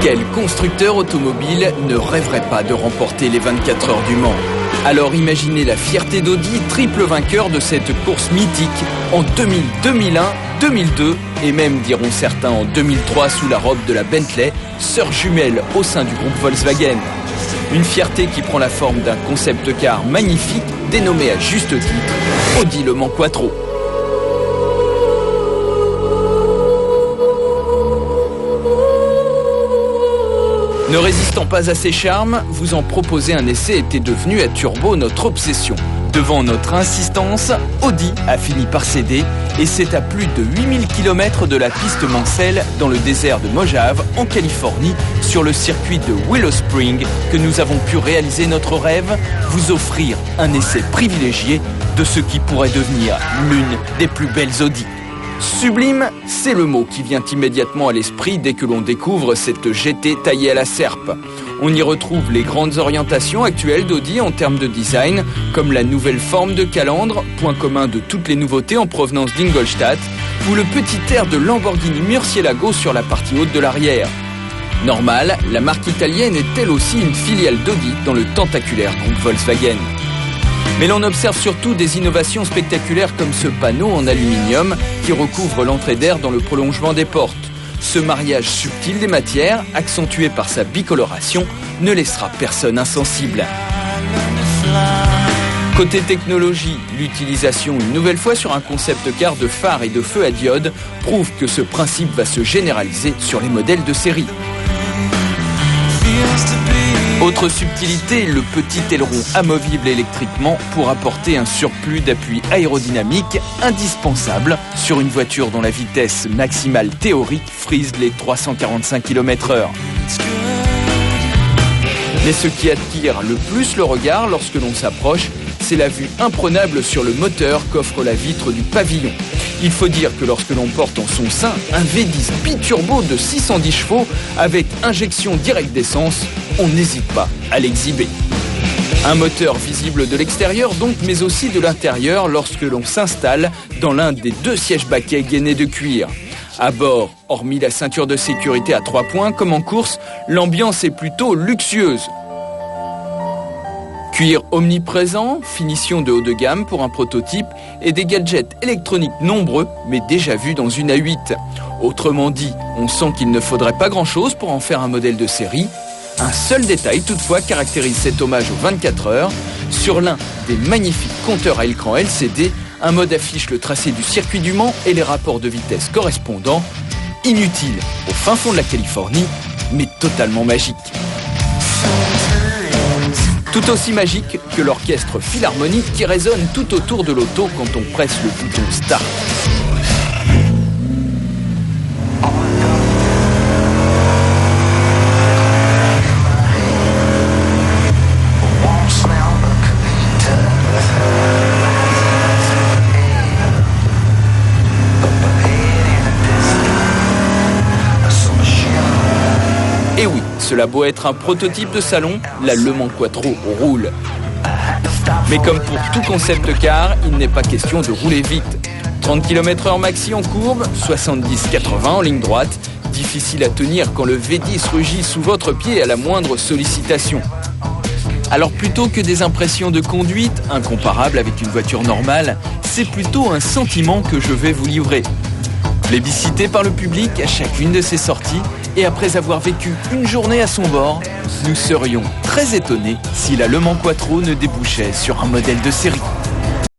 Quel constructeur automobile ne rêverait pas de remporter les 24 heures du Mans? Alors imaginez la fierté d'Audi, triple vainqueur de cette course mythique en 2000, 2001, 2002 et même, diront certains, en 2003 sous la robe de la Bentley, sœur jumelle au sein du groupe Volkswagen. Une fierté qui prend la forme d'un concept car magnifique dénommé à juste titre Audi Le Mans Quattro. Ne résistant pas à ses charmes, vous en proposer un essai était devenu à turbo notre obsession. Devant notre insistance, Audi a fini par céder et c'est à plus de 8000 km de la piste Mansell dans le désert de Mojave, en Californie, sur le circuit de Willow Spring, que nous avons pu réaliser notre rêve, vous offrir un essai privilégié de ce qui pourrait devenir l'une des plus belles Audi. Sublime, c'est le mot qui vient immédiatement à l'esprit dès que l'on découvre cette GT taillée à la serpe. On y retrouve les grandes orientations actuelles d'Audi en termes de design, comme la nouvelle forme de calandre, point commun de toutes les nouveautés en provenance d'Ingolstadt, ou le petit air de Lamborghini Murcielago sur la partie haute de l'arrière. Normal, la marque italienne est elle aussi une filiale d'Audi dans le tentaculaire groupe Volkswagen. Mais l'on observe surtout des innovations spectaculaires comme ce panneau en aluminium qui recouvre l'entrée d'air dans le prolongement des portes. Ce mariage subtil des matières, accentué par sa bicoloration, ne laissera personne insensible. Côté technologie, l'utilisation une nouvelle fois sur un concept car de phare et de feu à diode prouve que ce principe va se généraliser sur les modèles de série. Autre subtilité, le petit aileron amovible électriquement pour apporter un surplus d'appui aérodynamique indispensable sur une voiture dont la vitesse maximale théorique frise les 345 km/h. Mais ce qui attire le plus le regard lorsque l'on s'approche, c'est la vue imprenable sur le moteur qu'offre la vitre du pavillon. Il faut dire que lorsque l'on porte en son sein un V10 biturbo de 610 chevaux avec injection directe d'essence, on n'hésite pas à l'exhiber. Un moteur visible de l'extérieur donc, mais aussi de l'intérieur lorsque l'on s'installe dans l'un des deux sièges baquets gainés de cuir. À bord, hormis la ceinture de sécurité à 3 points, comme en course, l'ambiance est plutôt luxueuse. Cuir omniprésent, finition de haut de gamme pour un prototype et des gadgets électroniques nombreux mais déjà vus dans une A8. Autrement dit, on sent qu'il ne faudrait pas grand-chose pour en faire un modèle de série. Un seul détail toutefois caractérise cet hommage aux 24 heures. Sur l'un des magnifiques compteurs à écran LCD, un mode affiche le tracé du circuit du Mans et les rapports de vitesse correspondants. Inutile au fin fond de la Californie, mais totalement magique. Tout aussi magique que l'orchestre philharmonique qui résonne tout autour de l'auto quand on presse le bouton Start. Et oui, cela beau être un prototype de salon, la Le Mans Quattro roule. Mais comme pour tout concept car, il n'est pas question de rouler vite. 30 km/h maxi en courbe, 70-80 en ligne droite, difficile à tenir quand le V10 rugit sous votre pied à la moindre sollicitation. Alors plutôt que des impressions de conduite, incomparables avec une voiture normale, c'est plutôt un sentiment que je vais vous livrer. Plébiscité par le public à chacune de ses sorties, et après avoir vécu une journée à son bord, nous serions très étonnés si la Le Mans Quattro ne débouchait sur un modèle de série.